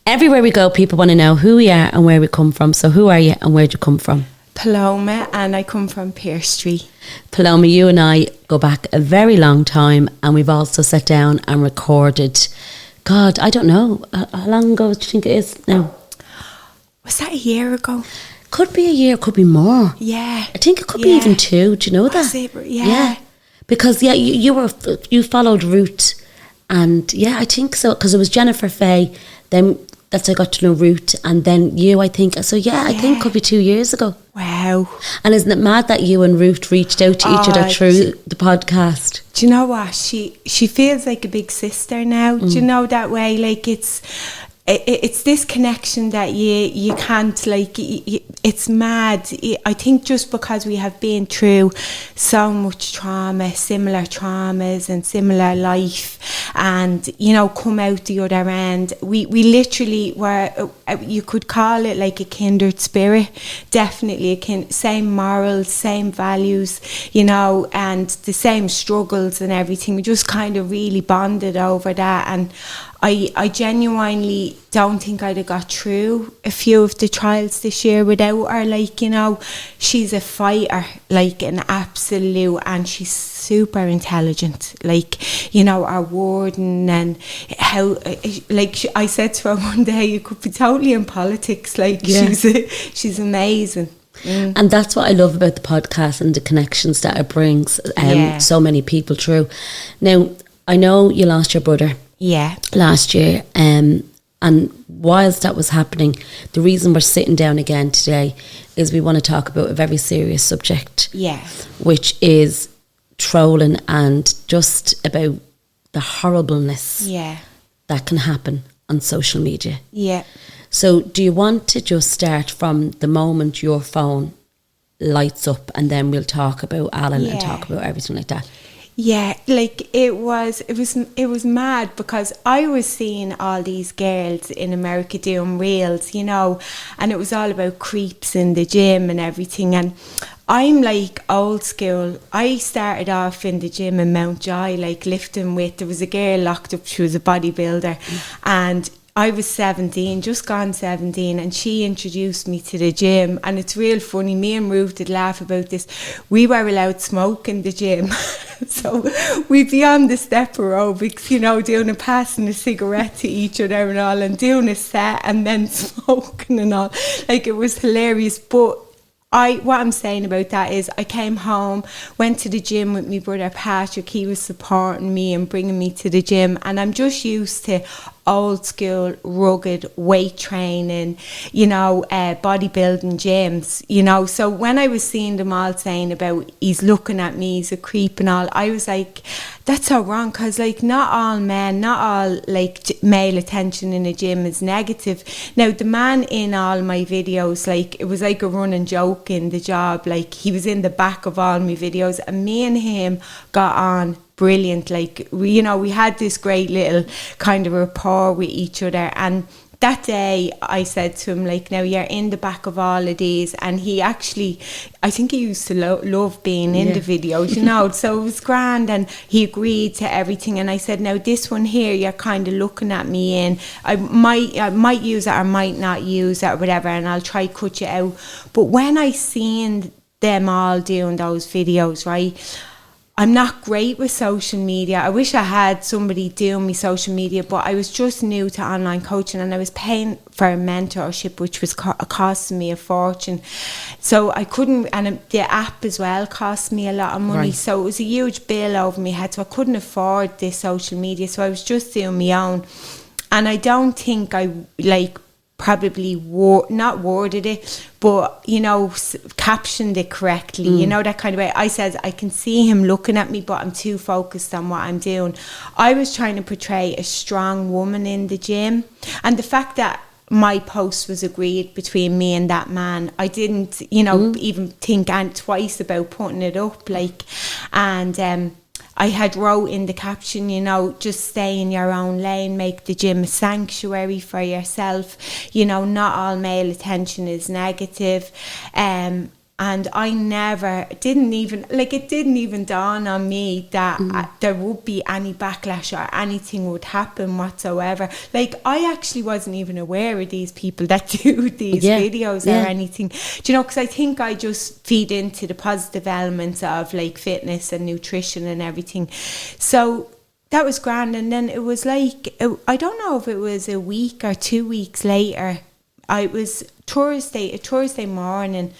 Everywhere we go, people want to know who we are and where we come from. So who are you and where do you come from? Paloma, and I come from Pearse Street. Paloma, you and I go back a very long time, and we've also sat down and recorded, God, I don't know, how long ago do you think it is now? Was that a year ago? Could be a year, could be more. Yeah. I think it could be even 2. Do you know that? Yeah. Because, you followed Ruth, and yeah, I think so, because it was Jennifer Faye, then that's how I got to know Ruth, and then you, I think. So I think it could be 2 years ago. Wow. And isn't it mad that you and Ruth reached out to each other through the podcast? Do you know what? She feels like a big sister now. Do you know that way? Like it's this connection that you can't, like, it's mad. I think just because we have been through so much trauma, similar traumas and similar life, and, come out the other end, we literally were, you could call it like a kindred spirit, definitely same morals, same values, and the same struggles and everything. We just kind of really bonded over that, and I genuinely don't think I'd have got through a few of the trials this year without her. Like, she's a fighter, like an absolute, and she's super intelligent. Like, our wording and how, like, I said to her one day, you could be totally in politics. Like, she's amazing. And that's what I love about the podcast and the connections that it brings so many people through. Now, I know you lost your brother. Yeah. Last year, and whilst that was happening, the reason we're sitting down again today is we want to talk about a very serious subject. Yeah. Which is trolling and just about the horribleness that can happen on social media. Yeah. So do you want to just start from the moment your phone lights up, and then we'll talk about Alan and talk about everything like that? Yeah, like it was mad, because I was seeing all these girls in America doing reels, and it was all about creeps in the gym and everything. And I'm like old school. I started off in the gym in Mountjoy, like lifting weight. There was a girl locked up, she was a bodybuilder, and I was 17, just gone 17, and she introduced me to the gym. And it's real funny, me and Ruth did laugh about this. We were allowed smoke in the gym. So we'd be on the step aerobics, doing a pass and a cigarette to each other and all, and doing a set and then smoking and all. Like, it was hilarious. But what I'm saying about that is I came home, went to the gym with my brother Patrick. He was supporting me and bringing me to the gym, and I'm just used to old school, rugged weight training, bodybuilding gyms, so when I was seeing them all saying about he's looking at me, he's a creep and all, I was like, that's so wrong, because like not all men, not all like male attention in a gym is negative. Now the man in all my videos, like it was like a running joke in the job, like he was in the back of all my videos, and me and him got on brilliant. Like we had this great little kind of rapport with each other. And that day I said to him, like, now you're in the back of all of these, and he actually, I think he used to love being in the videos, so it was grand, and he agreed to everything. And I said, now this one here, you're kind of looking at me in, I might use it or might not use it or whatever, and I'll try cut you out. But when I seen them all doing those videos, right, I'm not great with social media. I wish I had somebody doing me social media, but I was just new to online coaching, and I was paying for a mentorship, which was costing me a fortune. So I couldn't, and the app as well cost me a lot of money. Right. So it was a huge bill over my head. So I couldn't afford this social media. So I was just doing my own. And I don't think I probably not worded it, but captioned it correctly, that kind of way. I said, I can see him looking at me, but I'm too focused on what I'm doing. I was trying to portray a strong woman in the gym, and the fact that my post was agreed between me and that man, I didn't even think twice about putting it up, and I had wrote in the caption, just stay in your own lane, make the gym a sanctuary for yourself. Not all male attention is negative. And I it didn't even dawn on me that there would be any backlash or anything would happen whatsoever. Like, I actually wasn't even aware of these people that do these videos or anything. Do you know, because I think I just feed into the positive elements of like fitness and nutrition and everything. So that was grand. And then it was like, I don't know if it was a week or 2 weeks later. It was a Thursday morning.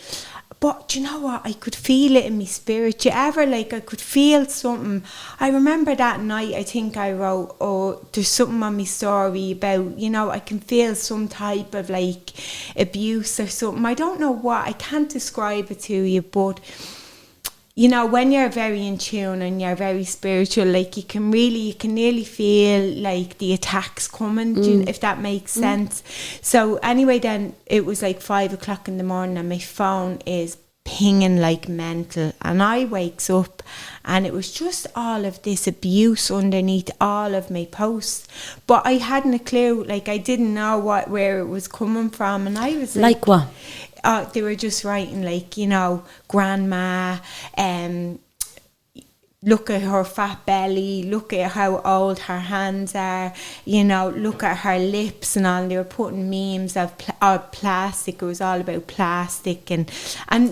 But do you know what? I could feel it in my spirit. Do you ever, like, I could feel something. I remember that night, I think I wrote, oh, there's something on my story about, you know, I can feel some type of, like, abuse or something. I don't know what. I can't describe it to you, but, you know, when you're very in tune and you're very spiritual, like, you can nearly feel, like, the attacks coming, if that makes sense. So anyway, then it was like 5 o'clock in the morning and my phone is pinging like mental, and I wakes up and it was just all of this abuse underneath all of my posts, but I hadn't a clue. Like, I didn't know where it was coming from, and I was like what? They were just writing, like, you know, grandma, look at her fat belly, look at how old her hands are, you know, look at her lips and all. And they were putting memes of plastic. It was all about plastic. And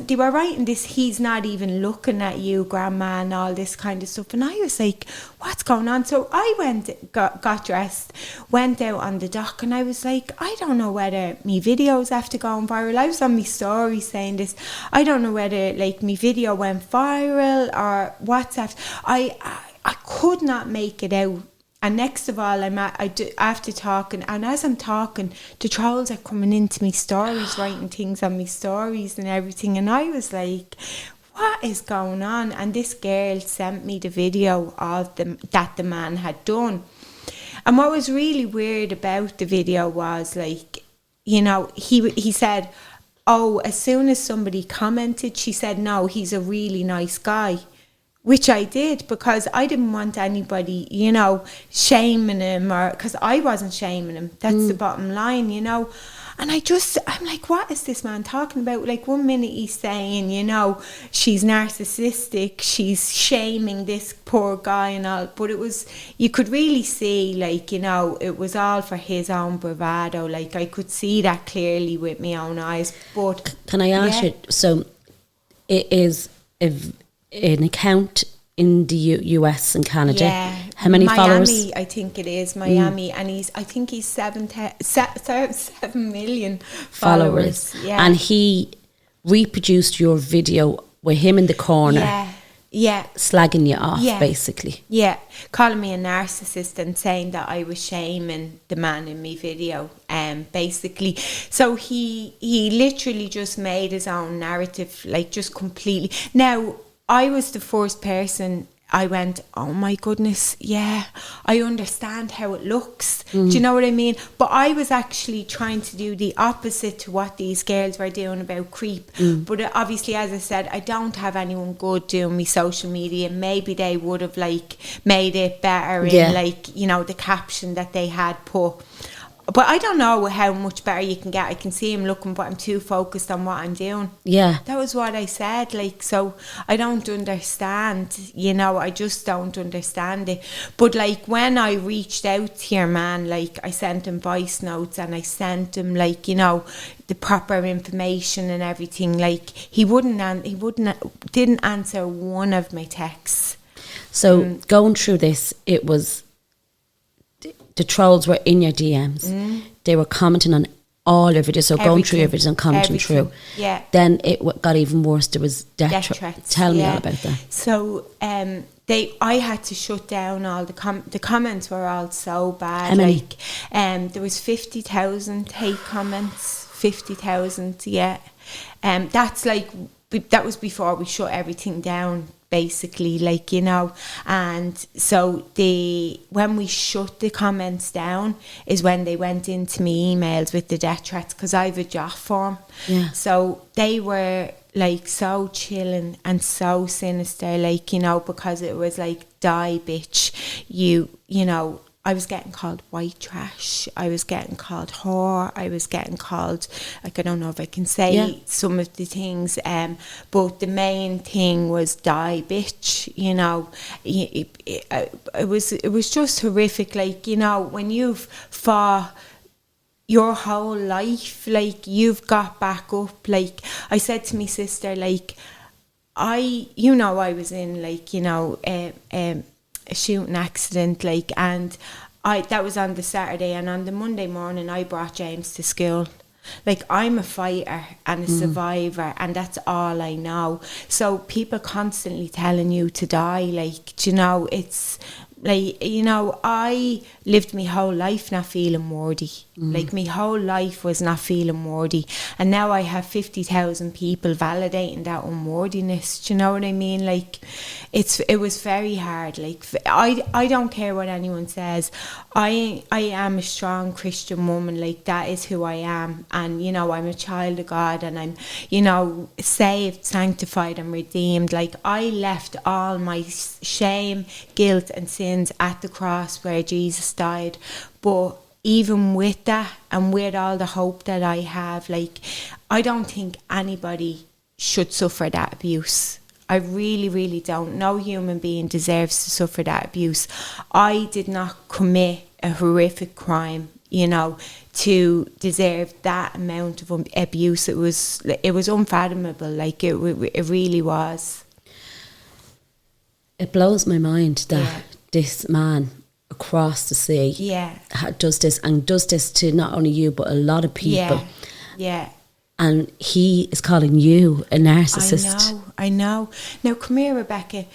they were writing this, he's not even looking at you, grandma, and all this kind of stuff. And I was like, what's going on? So I got dressed, went out on the dock, and I was like, I don't know whether me videos have to go viral. I was on my story saying this. I don't know whether, like, me video went viral or what's after. I could not make it out. And next of all, after talking, and as I'm talking, the trolls are coming into my stories, writing things on my stories and everything. And I was like, what is going on? And this girl sent me the video of that the man had done. And what was really weird about the video was, like, you know, he said, oh, as soon as somebody commented, she said, no, he's a really nice guy. Which I did, because I didn't want anybody, you know, shaming him, or because I wasn't shaming him. That's the bottom line, you know. And I'm like, what is this man talking about? Like, 1 minute he's saying, you know, she's narcissistic, she's shaming this poor guy and all. But it was, you could really see, like, you know, it was all for his own bravado. Like, I could see that clearly with my own eyes. But can I ask you, so it is an account in the US and Canada. Yeah. How many followers? Miami, I think it is Miami, and I think he's 7 million followers. Yeah. And he reproduced your video with him in the corner. Yeah. Slagging you off, basically. Yeah. Calling me a narcissist and saying that I was shaming the man in my video. Basically. So he literally just made his own narrative, like, just completely. Now, I was the first person, I went, oh my goodness, yeah, I understand how it looks. Do you know what I mean? But I was actually trying to do the opposite to what these girls were doing about creep. But obviously, as I said, I don't have anyone good doing me social media. Maybe they would have, like, made it better in, like, you know, the caption that they had put. But I don't know how much better you can get. I can see him looking, but I'm too focused on what I'm doing. Yeah. That was what I said. Like, so I don't understand, you know, I just don't understand it. But, like, when I reached out to your man, like, I sent him voice notes and I sent him, like, you know, the proper information and everything. Like, he didn't answer one of my texts. So going through this, it was, the trolls were in your DMs. They were commenting on all your videos. So going through your videos and commenting through. Yeah. Then it got even worse. There was death threats. Tell me all about that. So I had to shut down all the comments were all so bad. How many? Like, there was 50,000 hate comments. 50,000. Yeah. That's like, that was before we shut everything down, basically, like, you know. And so when we shut the comments down is when they went into me emails with the death threats, because I have a JOF form. Yeah. So they were, like, so chilling and so sinister, like, you know, because it was like, die bitch, you know, I was getting called white trash. I was getting called whore. I was getting called, like, I don't know if I can say some of the things, but the main thing was die bitch, you know. It was just horrific, like, you know, when you've fought your whole life, like, you've got back up. Like, I said to my sister, like, I was in, like, you know, a shooting accident, like, and that was on the Saturday, and on the Monday morning I brought James to school. Like, I'm a fighter and a survivor, and that's all I know. So people constantly telling you to die, like, you know, it's like, you know, I lived my whole life not feeling worthy. Like, my whole life was not feeling worthy, and now I have 50,000 people validating that unworthiness. Do you know what I mean? Like, it was very hard. Like, I don't care what anyone says. I am a strong Christian woman. Like, that is who I am, and, you know, I'm a child of God, and I'm, you know, saved, sanctified, and redeemed. Like, I left all my shame, guilt, and sins at the cross where Jesus died. But even with that, and with all the hope that I have, like, I don't think anybody should suffer that abuse. I really, really don't. No human being deserves to suffer that abuse. I did not commit a horrific crime, you know, to deserve that amount of abuse. It was unfathomable. Like, it really was. It blows my mind that this man across the sea does this to not only you but a lot of people. And he is calling you a narcissist. I know. Now, come here, Rebecca.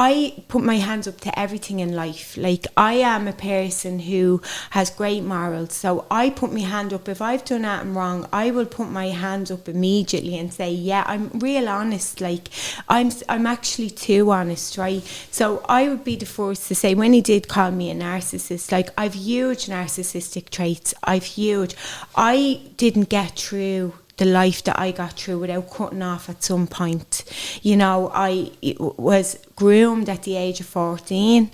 I put my hands up to everything in life. Like, I am a person who has great morals. So I put my hand up. If I've done anything wrong, I will put my hands up immediately and say, yeah, I'm real honest. Like, I'm actually too honest, right? So I would be the first to say, when he did call me a narcissist, like, I've huge narcissistic traits. I didn't get through the life that I got through without cutting off at some point. You know, I was groomed at the age of 14,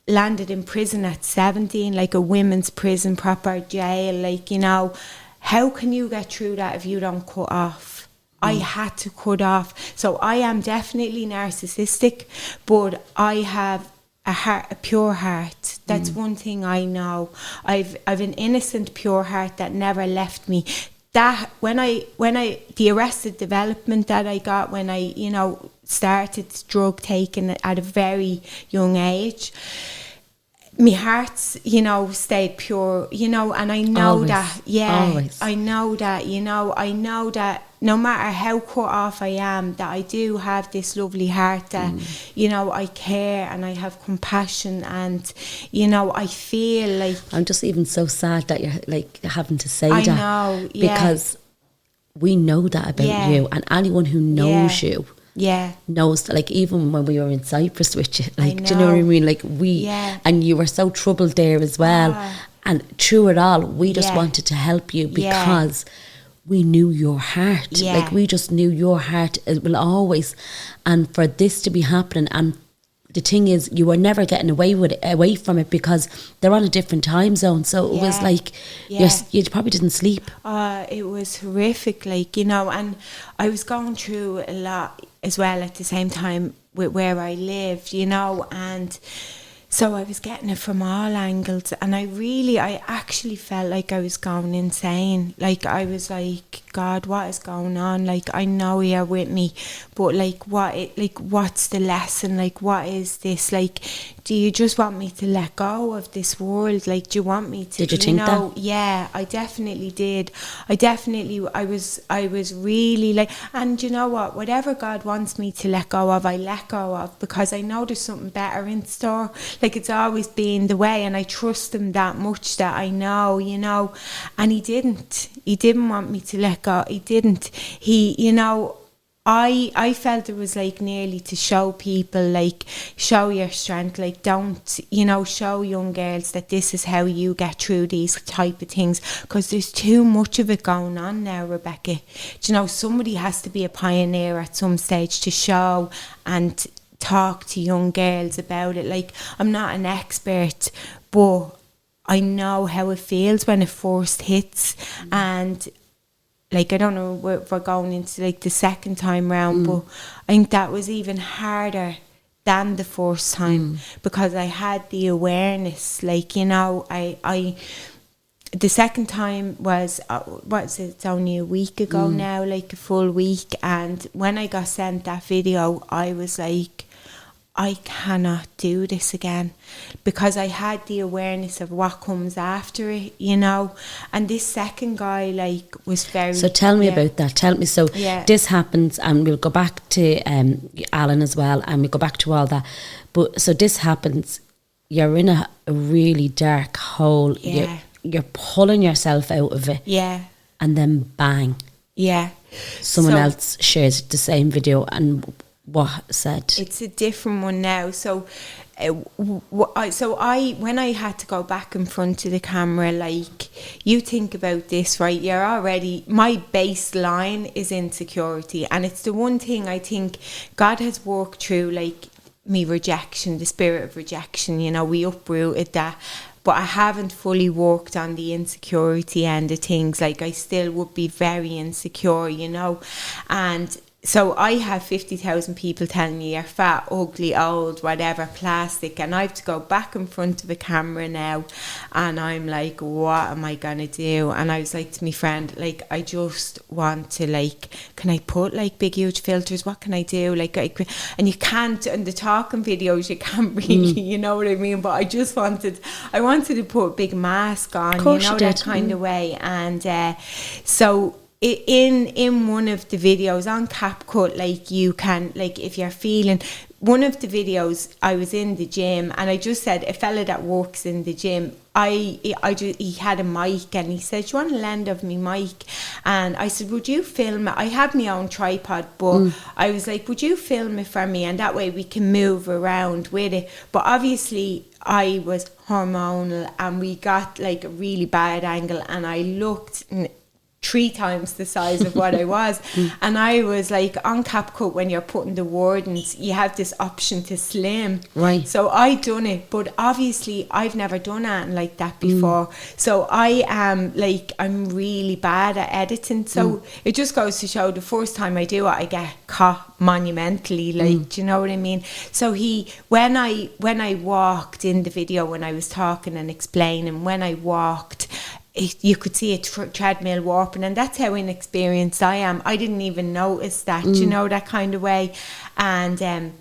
landed in prison at 17, like a women's prison, proper jail. Like, you know, how can you get through that if you don't cut off? I had to cut off. So I am definitely narcissistic, but I have a pure heart. That's one thing I know. I've an innocent, pure heart that never left me. That when I the arrested development that I got when I, you know, started drug taking at a very young age, my heart's, you know, stayed pure, you know, and I know always, that, always. I know that, you know, I know that no matter how cut off I am, that I do have this lovely heart that, you know, I care and I have compassion, and, you know, I feel like... I'm just even so sad that you're, like, having to say I that. know, because we know that about you, and anyone who knows you knows that, like, even when we were in Cyprus with you, like, do you know what I mean? Like, and you were so troubled there as well, and through it all, we just wanted to help you because we knew your heart. Like, we just knew your heart. It will always, and for this to be happening, and the thing is, you were never getting away from it because they're on a different time zone. So it was like you probably didn't sleep. It was horrific, like, you know, and I was going through a lot as well at the same time with where I lived, you know, and so I was getting it from all angles, and I actually felt like I was going insane. Like, I was like, God, what is going on? Like, I know you're with me, but like, what's the lesson? Like, what is this? Like, do you just want me to let go of this world? Like, do you want me to? Did you think that? Yeah, I definitely did. I was really like, and you know what? Whatever God wants me to let go of, I let go of, because I know there's something better in store. Like, it's always been the way, and I trust him that much that I know, you know. And he didn't want me to let go. He didn't. You know, I felt it was like nearly to show people, like, show your strength, like, don't, you know, show young girls that this is how you get through these type of things, because there's too much of it going on now, Rebecca. Do you know, somebody has to be a pioneer at some stage to show and talk to young girls about it. Like, I'm not an expert, but I know how it feels when it first hits. And like, I don't know if we're going into like the second time round, but I think that was even harder than the first time, because I had the awareness. Like, you know, I the second time was it's only a week ago now, like a full week. And when I got sent that video, I was like, I cannot do this again, because I had the awareness of what comes after it, you know. And this second guy, like, was very... So tell me about that. Tell me. So this happens, and we'll go back to Alan as well, and we'll go back to all that. But so this happens, you're in a really dark hole. Yeah. You're pulling yourself out of it. Yeah. And then bang. Yeah. Someone else shares the same video, and what said? It's a different one now. So when I had to go back in front of the camera, like, you think about this, right? You're already, my baseline is insecurity, and it's the one thing I think God has worked through, like, me rejection, the spirit of rejection, you know, we uprooted that. But I haven't fully worked on the insecurity end of things. Like, I still would be very insecure, you know. And so I have 50,000 people telling me you're fat, ugly, old, whatever, plastic. And I have to go back in front of a camera now. And I'm like, what am I going to do? And I was like to my friend, like, I just want to, like, can I put, like, big, huge filters? What can I do? Like, and you can't, in the talking videos, you can't really, you know what I mean? But I wanted to put a big mask on, you know, that kind of way. And so... In one of the videos on CapCut, like, you can, like, if you're feeling, one of the videos, I was in the gym, and I just said, a fella that works in the gym, he had a mic, and he said, do you want to lend of me mic? And I said, would you film it? I have my own tripod, but I was like, would you film it for me? And that way we can move around with it. But obviously I was hormonal, and we got, like, a really bad angle, and I looked 3 times the size of what I was. And I was like, on CapCut, when you're putting the wordings, you have this option to slim. Right. So I done it, but obviously I've never done anything like that before. So I am, like, I'm really bad at editing. So it just goes to show, the first time I do it, I get caught monumentally, like, do you know what I mean? So when I walked in the video, when I was talking and explaining, when I walked, you could see a treadmill warping, and that's how inexperienced I am. I didn't even notice that, you know, that kind of way. And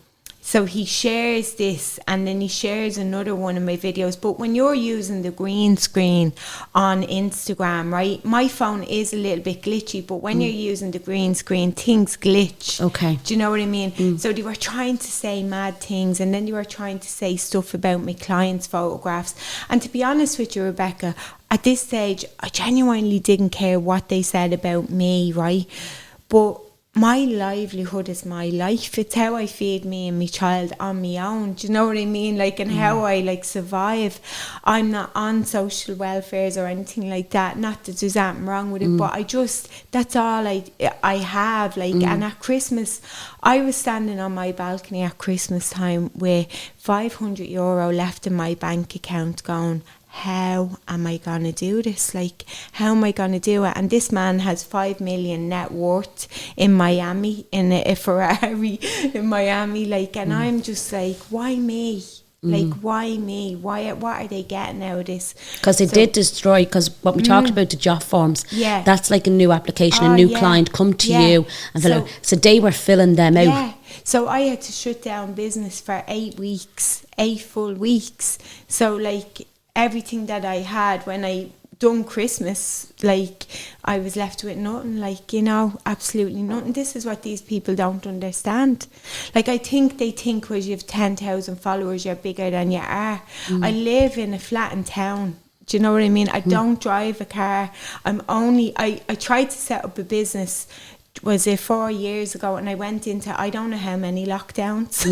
so he shares this, and then he shares another one of my videos. But when you're using the green screen on Instagram, right, my phone is a little bit glitchy, but when you're using the green screen, things glitch. Okay. Do you know what I mean? So they were trying to say mad things, and then they were trying to say stuff about my clients' photographs. And to be honest with you, Rebecca, at this stage, I genuinely didn't care what they said about me, right? But my livelihood is my life. It's how I feed me and my child on my own. Do you know what I mean? Like, and how I, like, survive. I'm not on social welfares or anything like that. Not that there's anything wrong with it, but I just, that's all I have. Like, and at Christmas, I was standing on my balcony at Christmas time with €500 left in my bank account, going, how am I going to do this? Like, how am I going to do it? And this man has 5 million net worth in Miami, in a Ferrari in Miami. Like, and I'm just like, why me? Like, why me? What are they getting out of this? Because they did destroy, because what we talked about, the job forms, that's like a new application, a new client come to you. And so they were filling them out. Yeah. So I had to shut down business for 8 full weeks. So, like, everything that I had when I done Christmas, like, I was left with nothing, like, you know, absolutely nothing. This is what these people don't understand. Like, I think they think when you have 10,000 followers, you're bigger than you are. I live in a flattened town. Do you know what I mean? I don't drive a car. I tried to set up a business, was it 4 years ago, and I went into, I don't know how many lockdowns.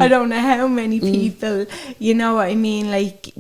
I don't know how many people, you know what I mean, like,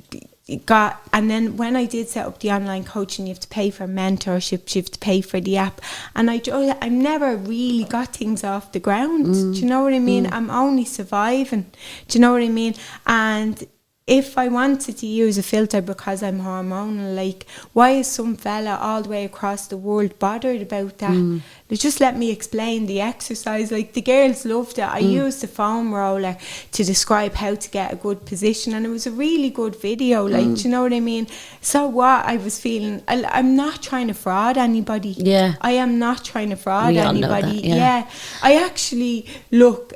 got. And then when I did set up the online coaching, you have to pay for mentorships, you have to pay for the app, and I never really got things off the ground. Do you know what I mean? I'm only surviving. Do you know what I mean? And if I wanted to use a filter because I'm hormonal, like, why is some fella all the way across the world bothered about that? They just let me explain the exercise. Like, the girls loved it. I used the foam roller to describe how to get a good position, and it was a really good video. Like, do you know what I mean? So what I was feeling, I'm not trying to fraud anybody. Yeah. I am not trying to fraud We all know anybody. that, yeah. I actually look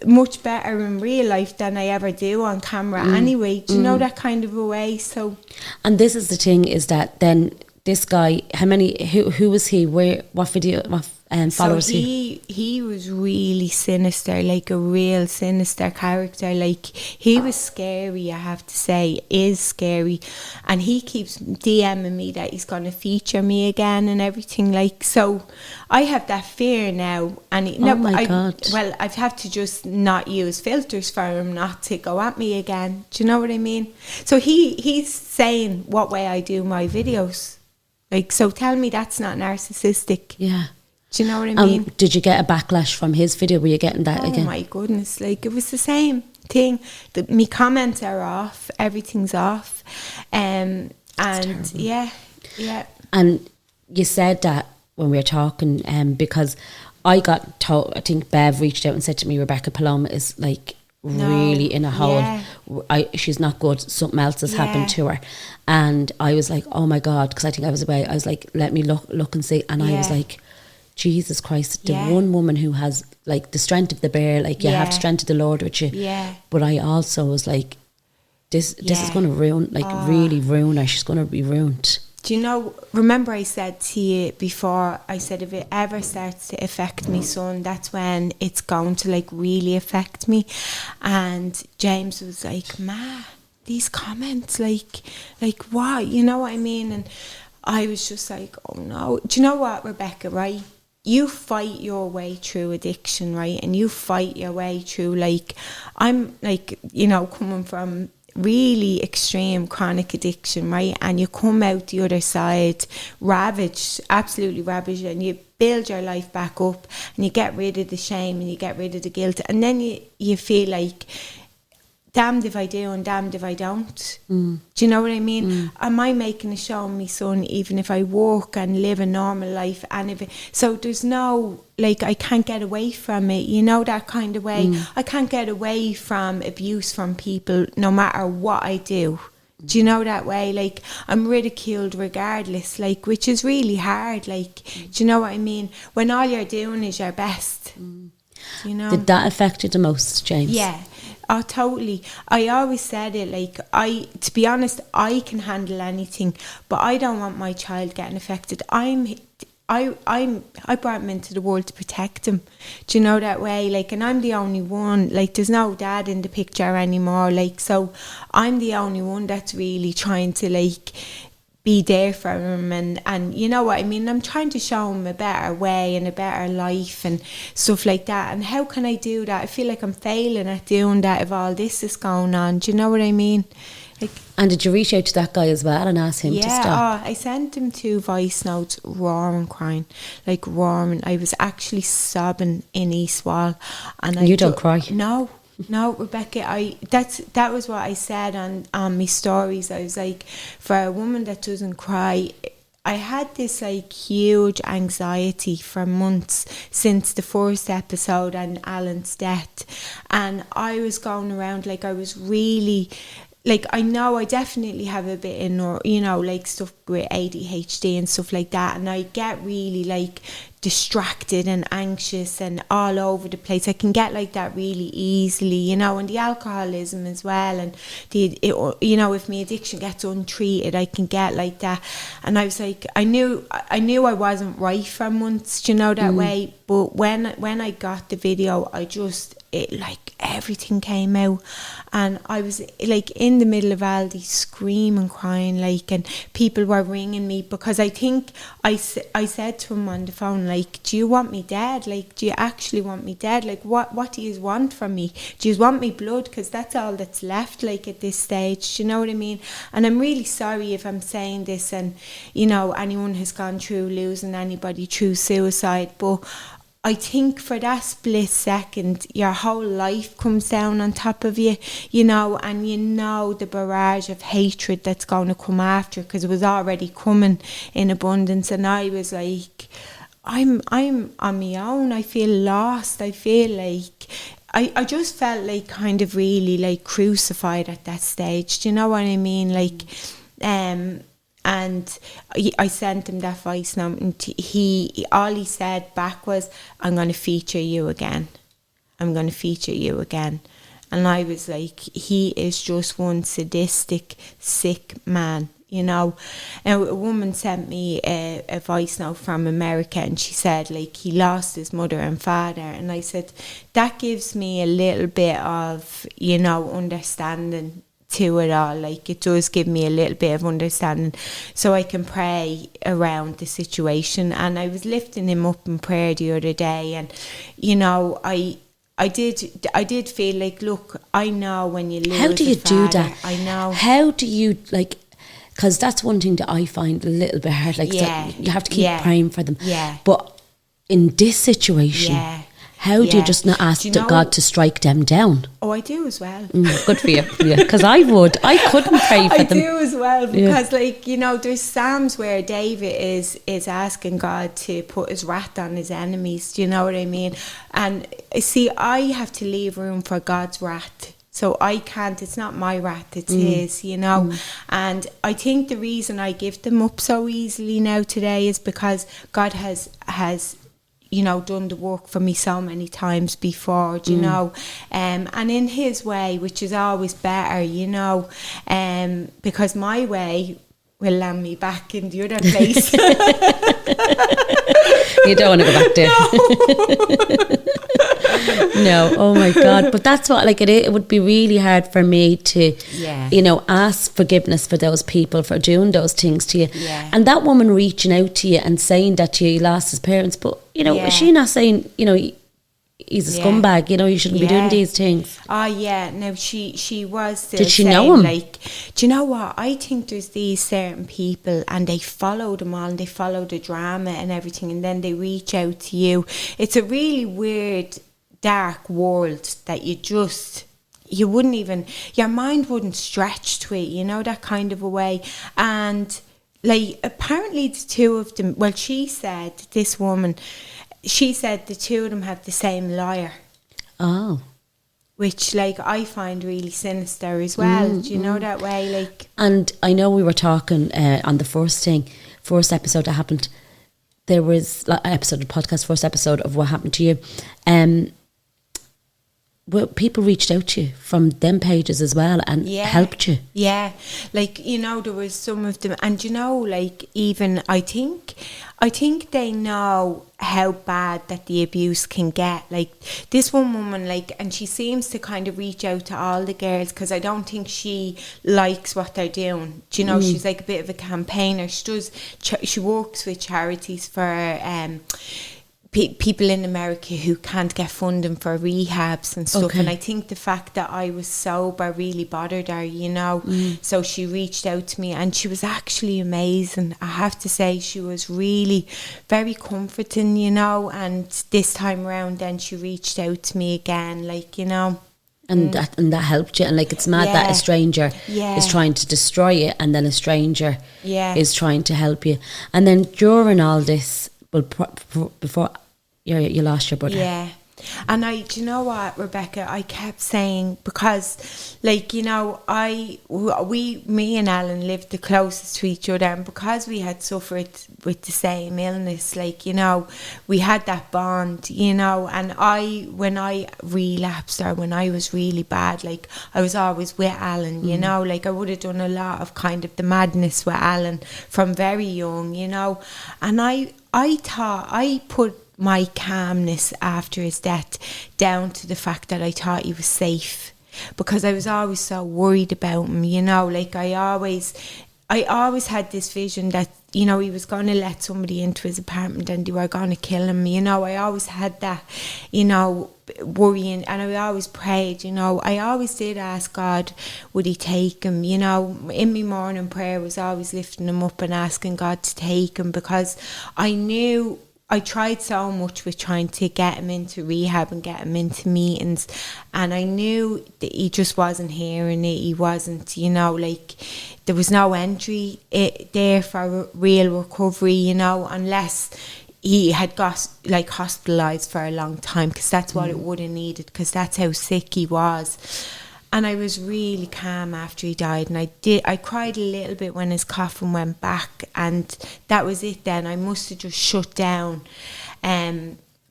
much better in real life than I ever do on camera anyway. Do you know, that kind of a way? So, and this is the thing, is that then this guy, who was he, what video, what followers so he was really sinister, like a real sinister character. Like, he was scary, I have to say, is scary, and he keeps DMing me that he's going to feature me again and everything. Like, so I have that fear now, and God. well, I've had to just not use filters for him not to go at me again. Do you know what I mean? So he's saying what way I do my videos. Like, so tell me that's not narcissistic. Yeah. Do you know what I mean? Did you get a backlash from his video? Were you getting that again? Oh my goodness, like, it was the same thing. Me comments are off, everything's off. And yeah. And you said that when we were talking, because I got told, I think Bev reached out and said to me, Rebecca, Paloma is like really in a hole. Yeah. She's not good. Something else has happened to her. And I was like, oh my God, because I think I was like, let me look and see. And I was like, Jesus Christ, the one woman who has like the strength of the bear, like you have the strength of the Lord with you. Yeah. But I also was like, this is going to ruin, like really ruin her. She's going to be ruined. Do you know, remember I said to you before, I said if it ever starts to affect me son, that's when it's going to like really affect me. And James was like, Ma, these comments, like what? You know what I mean? And I was just like, oh no. Do you know what, Rebecca, right? You fight your way through addiction, right? And you fight your way through, like, I'm like, you know, coming from really extreme chronic addiction, right? And you come out the other side ravaged, absolutely ravaged, and you build your life back up and you get rid of the shame and you get rid of the guilt, and then you feel like, damned if I do and damned if I don't. Do you know what I mean? Am I making a show of me son even if I work and live a normal life? And so there's no, like, I can't get away from it, you know, that kind of way. I can't get away from abuse from people no matter what I do. Do you know that way? Like, I'm ridiculed regardless, like, which is really hard. Like, do you know what I mean? When all you're doing is your best. You know? Did that affect you the most, James? Yeah. Oh, totally. I always said it, like, to be honest, I can handle anything, but I don't want my child getting affected. I brought him into the world to protect him. Do you know that way? Like, and I'm the only one, like, there's no dad in the picture anymore, like, so I'm the only one that's really trying to, like, be there for him, and you know what I mean, I'm trying to show him a better way and a better life and stuff like that. And how can I do that? I feel like I'm failing at doing that if all this is going on. Do you know what I mean? Like, and did you reach out to that guy as well and ask him to stop? I sent him 2 voice notes, roaring crying, like roaring. I was actually sobbing in Eastwall, and you don't cry? No, Rebecca, that was what I said on my stories. I was like, for a woman that doesn't cry, I had this like huge anxiety for months since the first episode and Alan's death, and I was going around like I was really, like, I know I definitely have a bit in, you know, like stuff with ADHD and stuff like that, and I get really like distracted and anxious and all over the place. I can get like that really easily, you know, and the alcoholism as well, and you know, if my addiction gets untreated, I can get like that. And I was like, I knew I wasn't right for months, you know, that way. But when I got the video, it like everything came out, and I was like in the middle of Aldi screaming, crying, like, and people were ringing me because I think I said to him on the phone, like, do you want me dead? Like, do you actually want me dead? Like, what do you want from me? Do you want me blood? Because that's all that's left, like, at this stage. Do you know what I mean? And I'm really sorry if I'm saying this, and, you know, anyone has gone through losing anybody through suicide, but I think for that split second, your whole life comes down on top of you, you know, and you know the barrage of hatred that's going to come after, because it was already coming in abundance. And I was like, I'm on my own. I feel lost. I feel like I just felt like kind of really like crucified at that stage. Do you know what I mean? Like, and I sent him that voice note, and he all he said back was, "I'm going to feature you again. I'm going to feature you again." And I was like, he is just one sadistic, sick man. You know, now a woman sent me a voice note from America, and she said like he lost his mother and father, and I said that gives me a little bit of, you know, understanding to it all. Like, it does give me a little bit of understanding, so I can pray around the situation. And I was lifting him up in prayer the other day, and you know, I did feel like, look, I know when you lose how do you do that? I know. How do you, like, because that's one thing that I find a little bit hard. Like, Yeah. you have to keep Yeah. praying for them. Yeah. But in this situation, Yeah. how do you Yeah. just not ask Do you know- God to strike them down? Oh, I do as well. Good for you. Because I couldn't pray for I them. do as well, because like, you know, there's Psalms where David is asking God to put his wrath on his enemies. Do you know what I mean? And see, I have to leave room for God's wrath. So I can't, it's not my wrath, it's his, you know. And I think the reason I give them up so easily now today is because God has you know, done the work for me so many times before, do you know, and in his way, which is always better, you know, because my way will land me back in the other place. You don't want to go back there. No, oh my God. But that's what, like, it would be really hard for me to, you know, ask forgiveness for those people for doing those things to you. Yeah. And that woman reaching out to you and saying that he lost his parents, but, you know, is she not saying, you know, he's a scumbag, you know, you shouldn't be doing these things? Oh yeah, no, she was still Did she saying, know him? like, do you know what, I think there's these certain people and they follow them all and they follow the drama and everything, and then they reach out to you. It's a really weird, dark world that you wouldn't even, your mind wouldn't stretch to it, you know, that kind of a way. And like, apparently the two of them, well, she said, this woman, she said the two of them have the same lawyer. Oh. Which, like, I find really sinister as well. Do you know that way? Like, and I know we were talking on the first episode that happened. There was an episode of the podcast, first episode of what happened to you. Well, people reached out to you from them pages as well and helped you. Yeah, like, you know, there was some of them, and you know, like, even I think they know how bad that the abuse can get. Like, this one woman, like, and she seems to kind of reach out to all the girls, because I don't think she likes what they're doing. Do you know, she's like a bit of a campaigner. She works with charities for people in America who can't get funding for rehabs and stuff. Okay. And I think the fact that I was sober really bothered her, you know. So she reached out to me, and she was actually amazing. I have to say, she was really very comforting, you know. And this time around, then she reached out to me again, like, you know. And that helped you. And like, it's mad that a stranger is trying to destroy you, and then a stranger is trying to help you. And then during all this, well, before you lost your brother. Yeah. And do you know what, Rebecca, I kept saying, because, like, you know, me and Alan lived the closest to each other, and because we had suffered with the same illness, like, you know, we had that bond, you know. And when I relapsed, or when I was really bad, like, I was always with Alan, you know, like, I would have done a lot of kind of the madness with Alan from very young, you know. And I thought I put my calmness after his death down to the fact that I thought he was safe, because I was always so worried about him, you know. Like, I always had this vision that, you know, he was going to let somebody into his apartment and they were going to kill him, you know. I always had that, you know, worrying, and I always prayed, you know. I always did ask God, would he take him, you know. In my morning prayer was always lifting him up and asking God to take him, because I knew I tried so much with trying to get him into rehab and get him into meetings, and I knew that he just wasn't hearing it. He wasn't, you know, like there was no entry there for real recovery, you know, unless he had got like hospitalised for a long time, because that's what it would have needed, because that's how sick he was. And I was really calm after he died, and I cried a little bit when his coffin went back, and that was it then. I must have just shut down.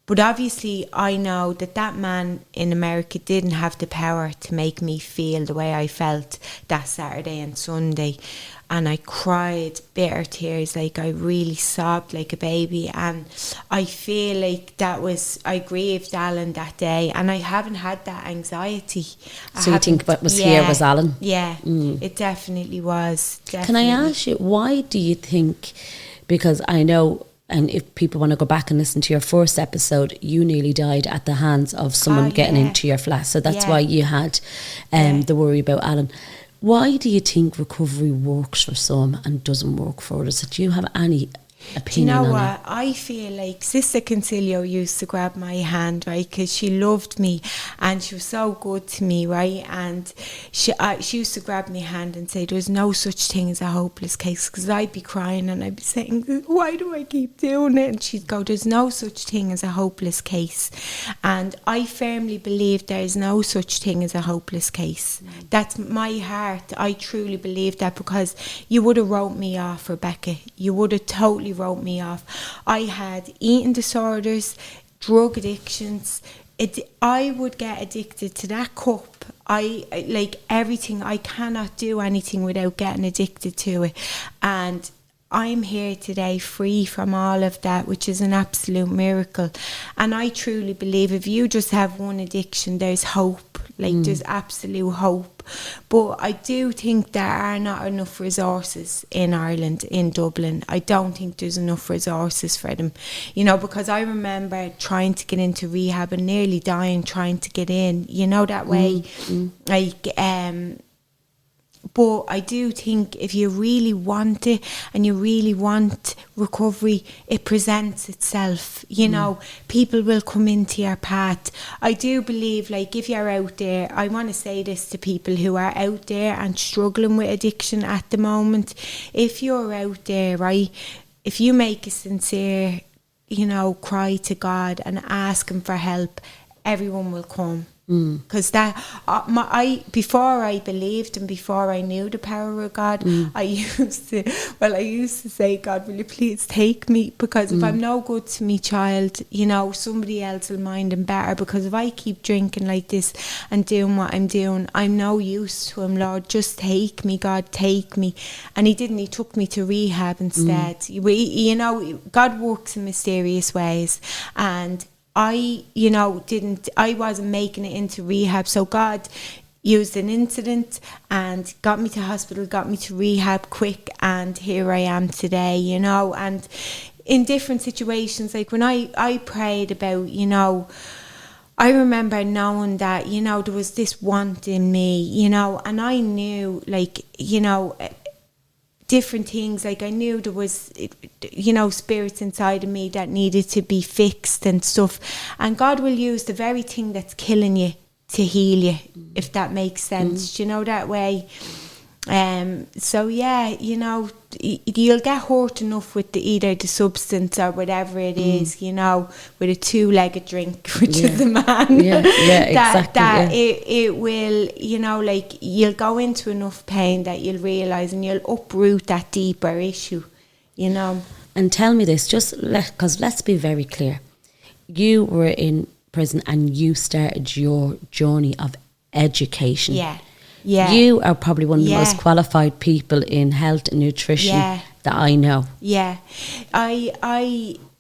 But obviously I know that man in America didn't have the power to make me feel the way I felt that Saturday and Sunday. And I cried bitter tears, like I really sobbed like a baby. And I feel like I grieved Alan that day, and I haven't had that anxiety. So you think what was here was Alan? Yeah, it definitely was. Definitely. Can I ask you, why do you think, because I know, and if people want to go back and listen to your first episode, you nearly died at the hands of someone getting into your flat. So that's why you had the worry about Alan. Why do you think recovery works for some and doesn't work for others? Do you have any opinion on you know that? what? I feel like Sister Concilio used to grab my hand, right, because she loved me and she was so good to me, right? And she used to grab my hand and say, there's no such thing as a hopeless case, because I'd be crying and I'd be saying, why do I keep doing it? And she'd go, there's no such thing as a hopeless case. And I firmly believe there is no such thing as a hopeless case. That's my heart. I truly believe that, because you would have wrote me off, Rebecca. You would have totally wrote me off. I had eating disorders, drug addictions. I would get addicted to that cup. I like everything. I cannot do anything without getting addicted to it. And I'm here today free from all of that, which is an absolute miracle. And I truly believe if you just have one addiction, there's hope. Like there's absolute hope. But I do think there are not enough resources in Ireland, in Dublin. I don't think there's enough resources for them. You know, because I remember trying to get into rehab and nearly dying trying to get in. You know, that way. Like, but I do think if you really want it and you really want recovery, it presents itself. You know, people will come into your path. I do believe, like, if you're out there, I want to say this to people who are out there and struggling with addiction at the moment. If you're out there, right, if you make a sincere, you know, cry to God and ask Him for help, everyone will come. Because before I believed and before I knew the power of God, I used to say, God, will you please take me? Because if I'm no good to me child, you know, somebody else will mind him better. Because if I keep drinking like this and doing what I'm doing, I'm no use to him. Lord, just take me, God, take me. And He didn't. He took me to rehab instead. You know, God works in mysterious ways. And I wasn't making it into rehab. So God used an incident and got me to hospital, got me to rehab quick, and here I am today, you know. And in different situations, like when I prayed about, you know, I remember knowing that, you know, there was this want in me, you know, and I knew, like, you know, different things. Like I knew there was, you know, spirits inside of me that needed to be fixed and stuff. And God will use the very thing that's killing you to heal you, if that makes sense. Do you know, that way? So yeah, you know, you'll get hurt enough with either the substance or whatever it is, you know, with a 2-legged drink, which is the man. It will, you know, like you'll go into enough pain that you'll realise and you'll uproot that deeper issue, you know. And tell me this, because let's be very clear. You were in prison and you started your journey of education. Yeah. You are probably one of the most qualified people in health and nutrition that I know. Yeah.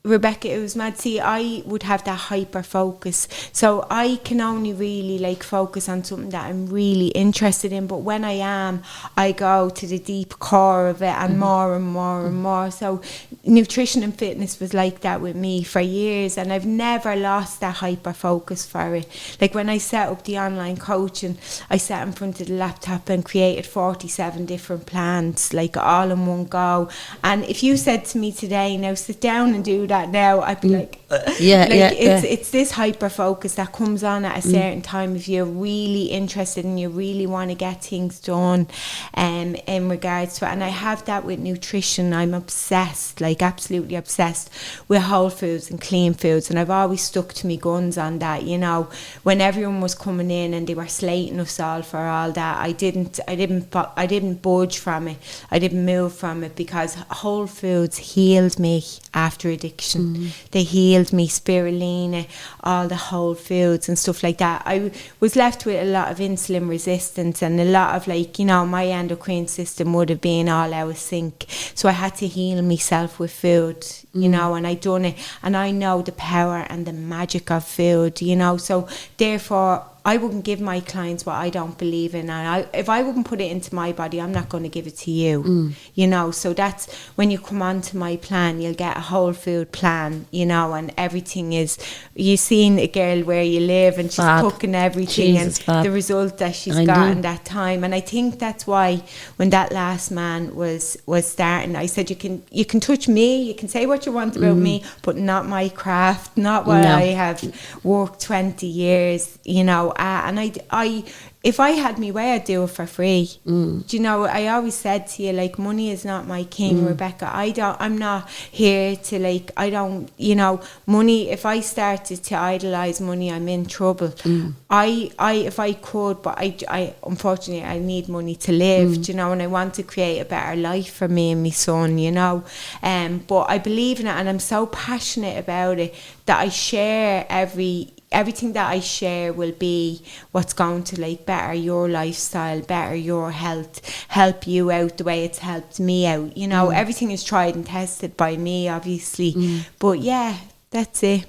Rebecca, it was mad. See, I would have that hyper focus. So I can only really like focus on something that I'm really interested in. But when I go to the deep core of it and more and more and more. So nutrition and fitness was like that with me for years. And I've never lost that hyper focus for it. Like when I set up the online coaching, I sat in front of the laptop and created 47 different plans, like all in one go. And if you said to me today, now sit down and do that, that now, I'd be like, it's this hyper focus that comes on at a certain time if you're really interested and you really want to get things done in regards to it. And I have that with nutrition. I'm obsessed, like absolutely obsessed with whole foods and clean foods, and I've always stuck to my guns on that. You know, when everyone was coming in and they were slating us all for all that, I didn't budge from it. I didn't move from it, because whole foods healed me after addiction. They healed me, spirulina, all the whole foods and stuff like that. I was left with a lot of insulin resistance and a lot of, like, you know, my endocrine system would have been all out of sync. So I had to heal myself with food, you know, and I done it. And I know the power and the magic of food, you know. So therefore, I wouldn't give my clients what I don't believe in, and if I wouldn't put it into my body, I'm not going to give it to you, you know. So that's when you come onto my plan, you'll get a whole food plan, you know, and everything is, you've seen a girl where you live and she's cooking everything, Jesus, and the result that she's got in that time. And I think that's why when that last man was starting, I said, you can touch me, you can say what you want about me, but not my craft, not what I have worked 20 years, you know. And I if I had me way, I'd do it for free. Do you know, I always said to you, like, money is not my king, Rebecca. I'm not here to, like, I don't, you know, money, if I started to idolize money, I'm in trouble. If I could, but I unfortunately, I need money to live, do you know, and I want to create a better life for me and my son, you know. But I believe in it, and I'm so passionate about it that I share everything that I share will be what's going to, like, better your lifestyle, better your health, help you out the way it's helped me out. You know, everything is tried and tested by me, obviously. But yeah, that's it.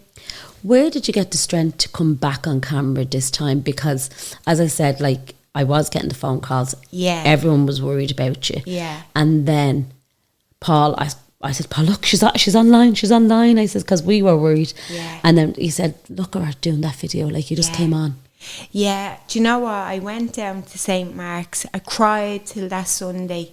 Where did you get the strength to come back on camera this time? Because, as I said, like, I was getting the phone calls. Yeah. Everyone was worried about you. Yeah. And then Paul, I said, Paul, look, she's online. I said, because we were worried. Yeah. And then he said, look at her doing that video, like, you just came on. Yeah, do you know what? I went down to St. Mark's. I cried till that Sunday,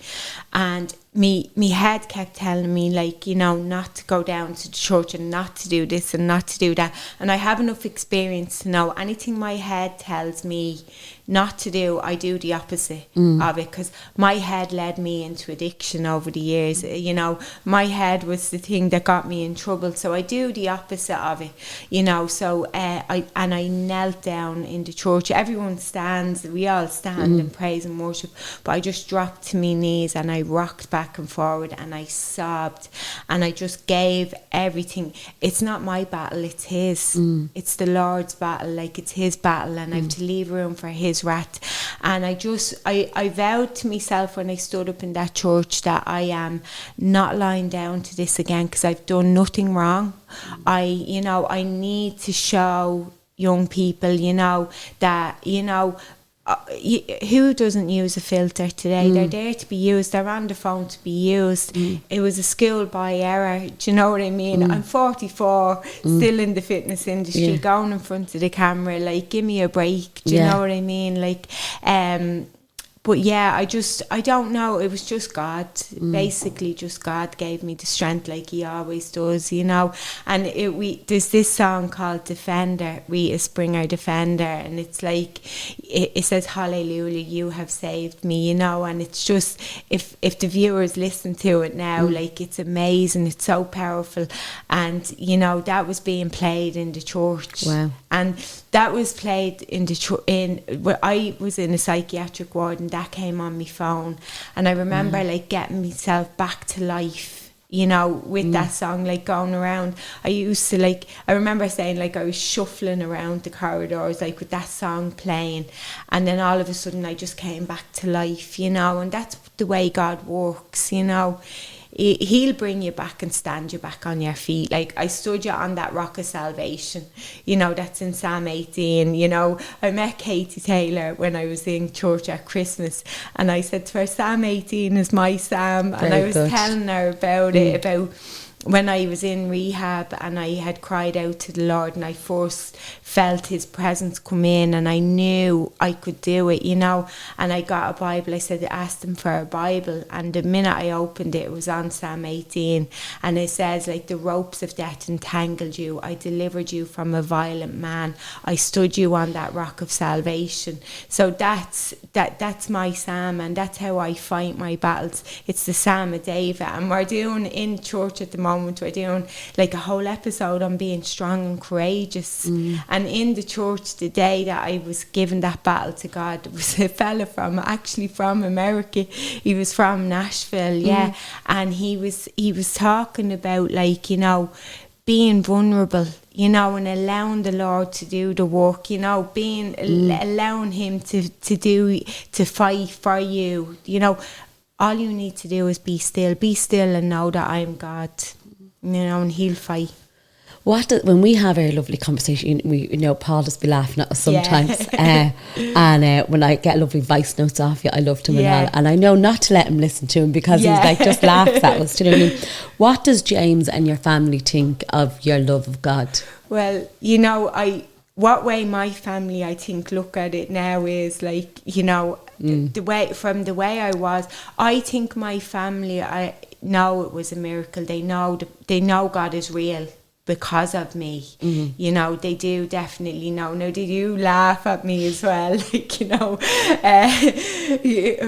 and me head kept telling me, like, you know, not to go down to the church and not to do this and not to do that. And I have enough experience to know anything my head tells me not to do, I do the opposite of it, because my head led me into addiction over the years. You know, my head was the thing that got me in trouble, so I do the opposite of it, you know. So I knelt down in the church. Everyone stands, we all stand and praise and worship, but I just dropped to my knees and I rocked back and forward and I sobbed and I just gave everything. It's not my battle, it's his. It's the Lord's battle, like, it's his battle, and I have to leave room for his wrath. And I vowed to myself when I stood up in that church that I am not lying down to this again, because I've done nothing wrong. I need to show young people, you know, that, you know, who doesn't use a filter today? They're there to be used. They're on the phone to be used. It was a schoolboy error. Do you know what I mean? I'm 44, still in the fitness industry, going in front of the camera. Like, give me a break. Do you know what I mean? Like, but yeah, I don't know. It was just God. Basically, just God gave me the strength, like He always does, you know. And there's this song called Defender, Rita Springer, Defender, and it's like, it says, hallelujah, you have saved me, you know. And it's just, if the viewers listen to it now, like, it's amazing. It's so powerful. And, you know, that was being played in the church. Wow. And that was played in where I was in a psychiatric ward, and that came on my phone. And I remember like getting myself back to life, you know, with that song, like going around. I remember saying, like, I was shuffling around the corridors, like, with that song playing, and then all of a sudden I just came back to life, you know. And that's the way God works, you know. He'll bring you back and stand you back on your feet. Like, I stood you on that rock of salvation, you know, that's in Psalm 18, you know. I met Katie Taylor when I was in church at Christmas, and I said to her, Psalm 18 is my psalm. And I was telling her about it, about, when I was in rehab and I had cried out to the Lord and I first felt his presence come in and I knew I could do it, you know, and I got a Bible. I said, I asked him for a Bible, and the minute I opened it, it was on Psalm 18, and it says, like, the ropes of death entangled you, I delivered you from a violent man, I stood you on that rock of salvation. So that's my psalm, and that's how I fight my battles. It's the Psalm of David, and we're doing in church at the moment, we're doing like a whole episode on being strong and courageous. And in the church, the day that I was given that battle to God, there was a fella from America. He was from Nashville, and he was talking about, like, you know, being vulnerable, you know, and allowing the Lord to do the work, you know, allowing him to fight for you, you know. All you need to do is be still and know that I'm God, you know, and he'll fight. When we have our lovely conversation, you know, Paul just be laughing at us sometimes, and when I get lovely voice notes off you, I love him and all, and I know not to let him listen to him because he's like, just laughs at us, do you know what I mean? What does James and your family think of your love of God? Well, you know, what way my family, I think, look at it now is, like, you know, the way I was, I think my family, I know it was a miracle. They know God is real because of me. You know, they do definitely know. Now, they do laugh at me as well, like, you know,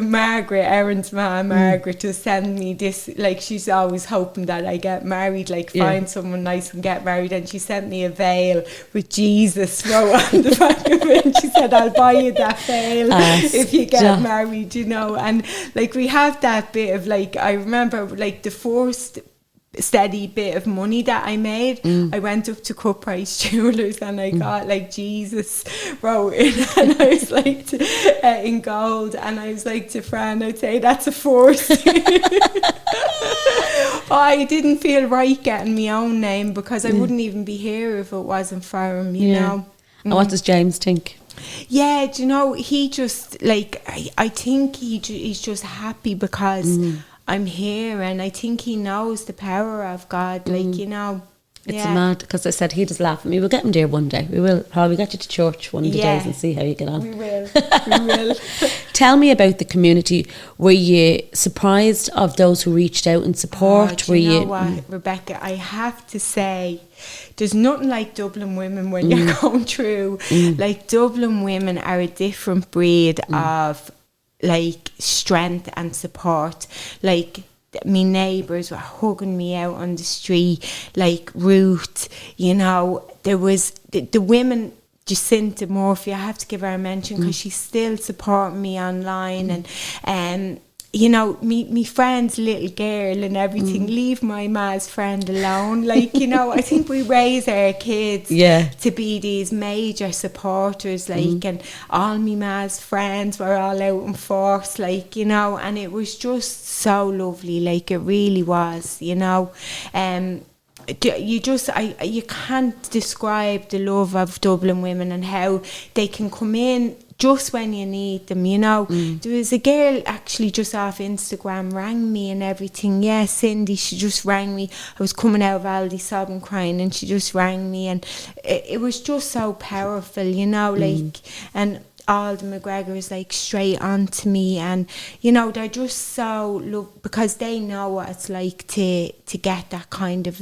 Margaret, Aaron's mom, Margaret, to send me this, like, she's always hoping that I get married, like, find someone nice and get married, and she sent me a veil with Jesus wrote on the back of it, and she said, I'll buy you that veil if you get married, you know. And, like, we have that bit of, like, I remember, like, the first steady bit of money that I made, I went up to Cut Price Jewelers and I got, like, Jesus wrote it, and I was like, in gold, and I was like to Fran, I'd say that's a force. I didn't feel right getting my own name because I wouldn't even be here if it wasn't for him, you know. And what does James think? Yeah, do you know, he just, like, I think he's just happy because I'm here, and I think he knows the power of God, like, you know. It's mad, because I said he'd just laugh at me. We'll get him there one day. We will probably get you to church one of the days and see how you get on. We will. Tell me about the community. Were you surprised of those who reached out in support? Do you know what, Rebecca? I have to say, there's nothing like Dublin women when you're going through. Like, Dublin women are a different breed of, like, strength and support. Like, my neighbours were hugging me out on the street, like Ruth, you know. There was the women, Jacinta Murphy, I have to give her a mention because she's still supporting me online, and you know, me friend's little girl and everything, leave my ma's friend alone. Like, you know, I think we raise our kids to be these major supporters, like, and all me ma's friends were all out in force, like, you know, and it was just so lovely, like, it really was, you know. You can't describe the love of Dublin women and how they can come in just when you need them, you know. There was a girl actually just off Instagram rang me and everything. Yeah, Cindy, she just rang me. I was coming out of Aldi sobbing, crying, and she just rang me, and it was just so powerful, you know, like, and all the McGregors, like, straight on to me, and, you know, they're just so because they know what it's like to get that kind of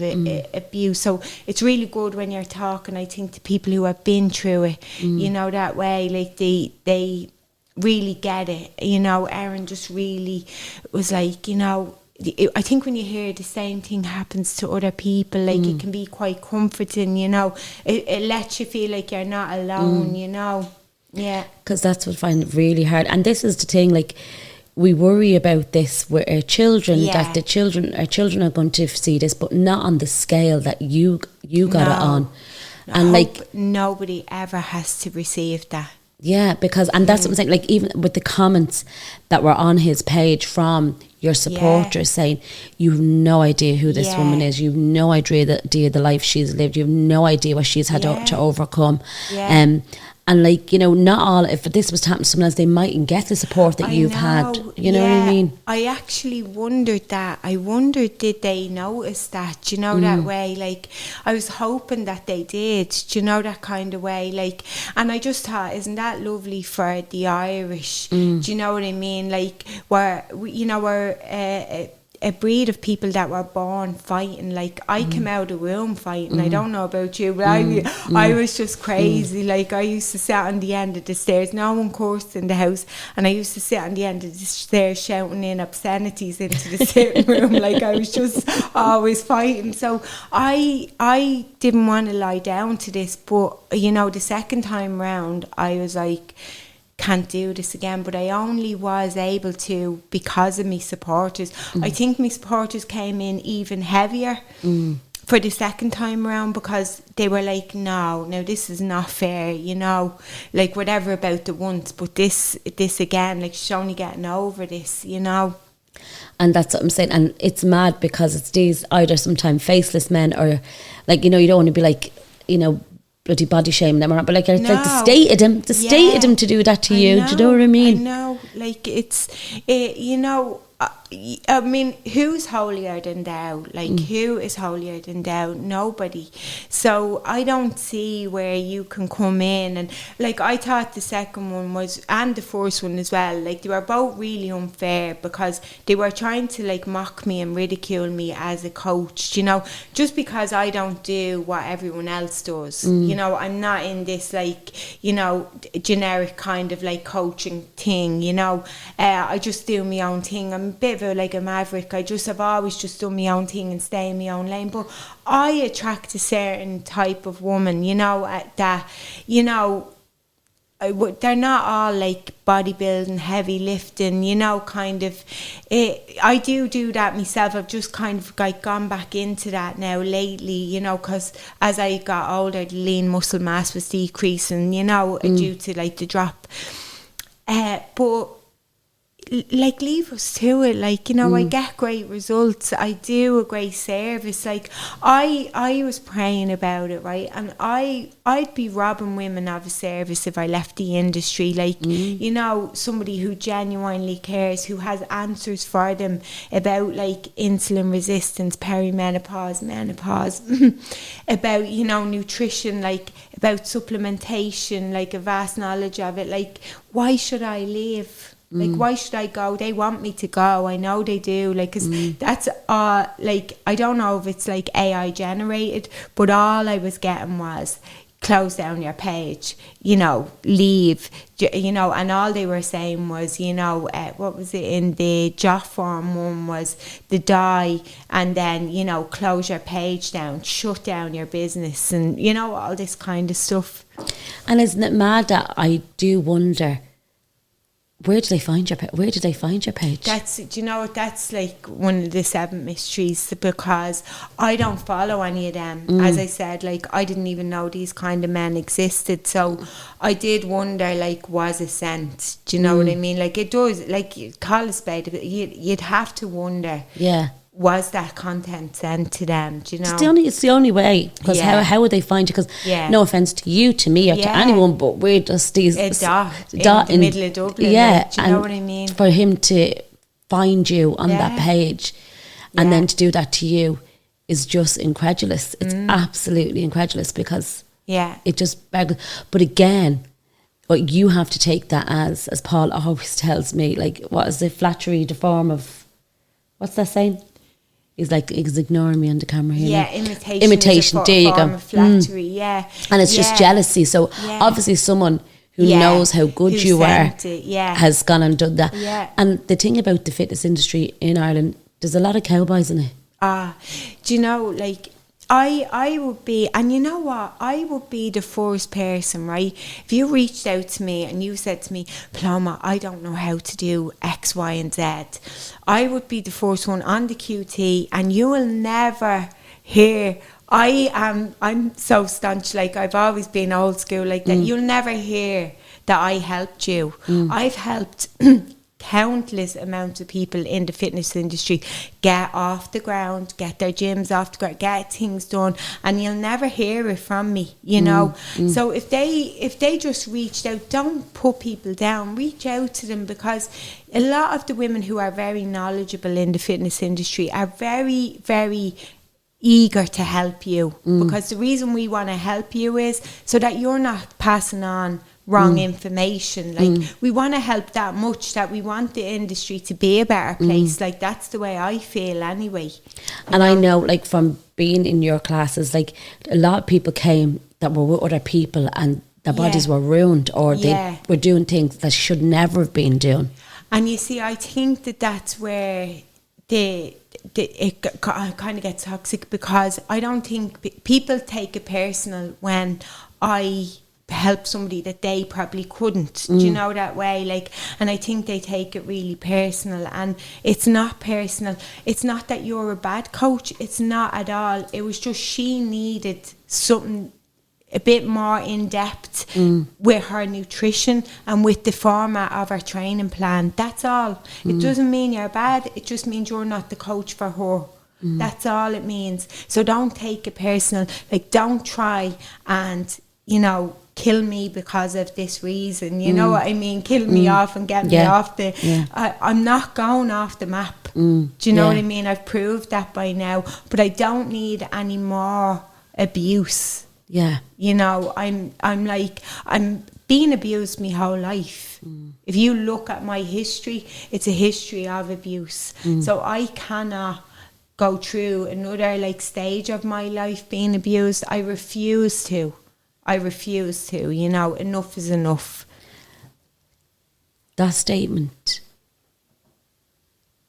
abuse. So it's really good when you're talking, I think, to people who have been through it, you know, that way, like, they really get it, you know. Aaron just really was like, you know, I think when you hear the same thing happens to other people, like, it can be quite comforting, you know. It lets you feel like you're not alone, you know. Yeah, because that's what I find really hard. And this is the thing, like, we worry about this with our children, that our children are going to see this, but not on the scale that you got it on. And like, nobody ever has to receive that. Yeah, because, and that's what I'm saying, like, even with the comments that were on his page from your supporters saying, you have no idea who this woman is, you have no idea the life she's lived, you have no idea what she's had to overcome. And like, you know, not all, if this was to happen to someone else, they mightn't get the support that you've had. You know what I mean? I actually wondered that. I wondered, did they notice that? Do you know that way? Like, I was hoping that they did. Do you know that kind of way? Like, and I just thought, isn't that lovely for the Irish? Do you know what I mean? Like, we're a breed of people that were born fighting. Like, I came out of the womb fighting. I don't know about you, but I was just crazy. Like, I used to sit on the end of the stairs. No one cursed in the house, and I used to sit on the end of the stairs shouting in obscenities into the sitting room. Like, I was just always fighting. So I didn't want to lie down to this, but you know, the second time round, I was like, can't do this again. But I only was able to because of my supporters. I think my supporters came in even heavier for the second time around, because they were like, no, this is not fair, you know, like whatever about the once, but this again, like, she's only getting over this, you know. And that's what I'm saying. And it's mad because it's these either sometimes faceless men, or like, you know, you don't want to be like, you know, bloody body shaming them or not, but like, it's like the state of them to do that to you. Do you know what I mean? I know, like, you know, I mean, who's holier than thou? Like, who is holier than thou? Nobody. So I don't see where you can come in. And like, I thought the second one was, and the first one as well, like, they were both really unfair, because they were trying to like mock me and ridicule me as a coach, you know, just because I don't do what everyone else does. You know, I'm not in this like, you know, generic kind of like coaching thing, you know. I just do my own thing. I'm a bit of like a maverick. I've always just done my own thing and stay in my own lane. But I attract a certain type of woman, you know, that, you know, they're not all like bodybuilding, heavy lifting, you know, kind of. I do that myself. I've just kind of like gone back into that now lately, you know, because as I got older, the lean muscle mass was decreasing, you know, due to like the drop. But like, leave us to it, like, you know. I get great results, I do a great service, like, I was praying about it, right, and I'd be robbing women of a service if I left the industry, like, you know, somebody who genuinely cares, who has answers for them about like insulin resistance, perimenopause, menopause, about, you know, nutrition, like about supplementation, like a vast knowledge of it. Like, why should I leave? Like, why should I go? They want me to go. I know they do. Like, cause that's like, I don't know if it's like AI generated, but all I was getting was, close down your page, you know, leave, you know, and all they were saying was, you know, what was it in the job form one was the die, and then, you know, close your page down, shut down your business, and, you know, all this kind of stuff. And isn't it mad that I do wonder, where did they find your page? That's, do you know what, that's like one of the 7 mysteries, because I don't follow any of them. As I said, like, I didn't even know these kind of men existed, so I did wonder, like, was it sent? Do you know what I mean? Like, it does, like, call a spade, you'd have to wonder, was that content sent to them? Do you know? It's the only way, because how would they find you? Because no offense to you, to me, or to anyone, but we're just these dot in the middle of Dublin. Like, do you know what I mean? For him to find you on that page, and then to do that to you, is just incredulous. It's absolutely incredulous, because it just beggars. But again, what you have to take that as Paul always tells me, like, what is the flattery, the form of, what's that saying? He's ignoring me on the camera here. Yeah, now. Imitation. There you go. Flattery, and it's just jealousy. So obviously, someone who knows how good you are has gone and done that. Yeah. And the thing about the fitness industry in Ireland, there's a lot of cowboys in it. Do you know, like, I would be, and you know what, I would be the first person, right? If you reached out to me and you said to me, Paloma, I don't know how to do X, Y, and Z, I would be the first one on the QT, and you will never hear, I'm so staunch, like, I've always been old school like that, you'll never hear that I helped you. I've helped countless amounts of people in the fitness industry get off the ground, get their gyms off the ground, get things done, and you'll never hear it from me, you know. So if they just reached out, don't put people down, reach out to them, because a lot of the women who are very knowledgeable in the fitness industry are very, very eager to help you, because the reason we want to help you is so that you're not passing on wrong information. Like we want to help that much that we want the industry to be a better place. Like that's the way I feel anyway. And I know, like, from being in your classes, like a lot of people came that were with other people and their bodies were ruined, or they were doing things that should never have been done. And you see, I think that's where it kind of gets toxic, because I don't think people take it personal when I help somebody that they probably couldn't. Do you know that way? Like, and I think they take it really personal, and it's not personal. It's not that you're a bad coach. It's not at all. It was just she needed something a bit more in depth with her nutrition and with the format of her training plan. That's all. It doesn't mean you're bad. It just means you're not the coach for her. That's all it means. So don't take it personal. Like, don't try and, you know, kill me because of this reason. You know what I mean? Kill me off and get me off the... I'm not going off the map. Do you know what I mean? I've proved that by now. But I don't need any more abuse. Yeah. You know, I'm being abused my whole life. If you look at my history, it's a history of abuse. So I cannot go through another like stage of my life being abused. I refuse to, you know. Enough is enough. That statement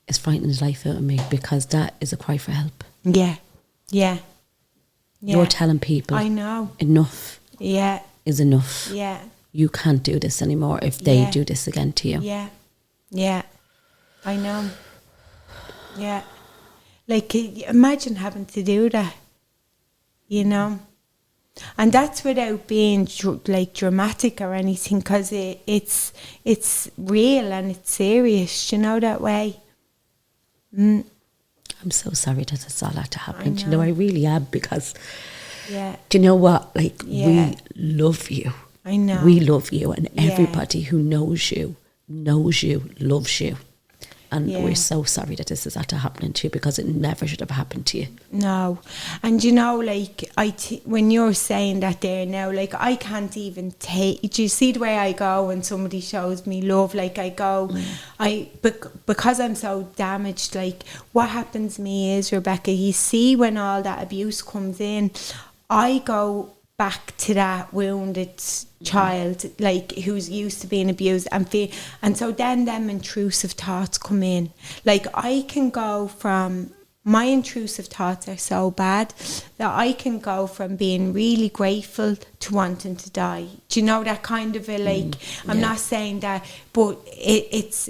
is frightening the life out of me, because that is a cry for help. Yeah. You're telling people, I know, enough is enough. Yeah. You can't do this anymore if they do this again to you. Yeah. I know. Yeah. Like, imagine having to do that, you know. And that's without being like dramatic or anything, because it's real and it's serious, you know, that way. I'm so sorry that it's all had to happen. You know, I really am, because do you know what? Like, we love you. I know. We love you, and everybody who knows you, loves you. And we're so sorry that this is after happening to you, because it never should have happened to you. No. And you know, like, when you're saying that there now, like, I can't even take... Do you see the way I go when somebody shows me love? Like, I go... because I'm so damaged, like, what happens to me is, Rebecca, you see, when all that abuse comes in, I go back to that wounded child, like, who's used to being abused, and so then them intrusive thoughts come in. Like, I can go from... My intrusive thoughts are so bad that I can go from being really grateful to wanting to die. Do you know that kind of a, like... I'm not saying that, but it's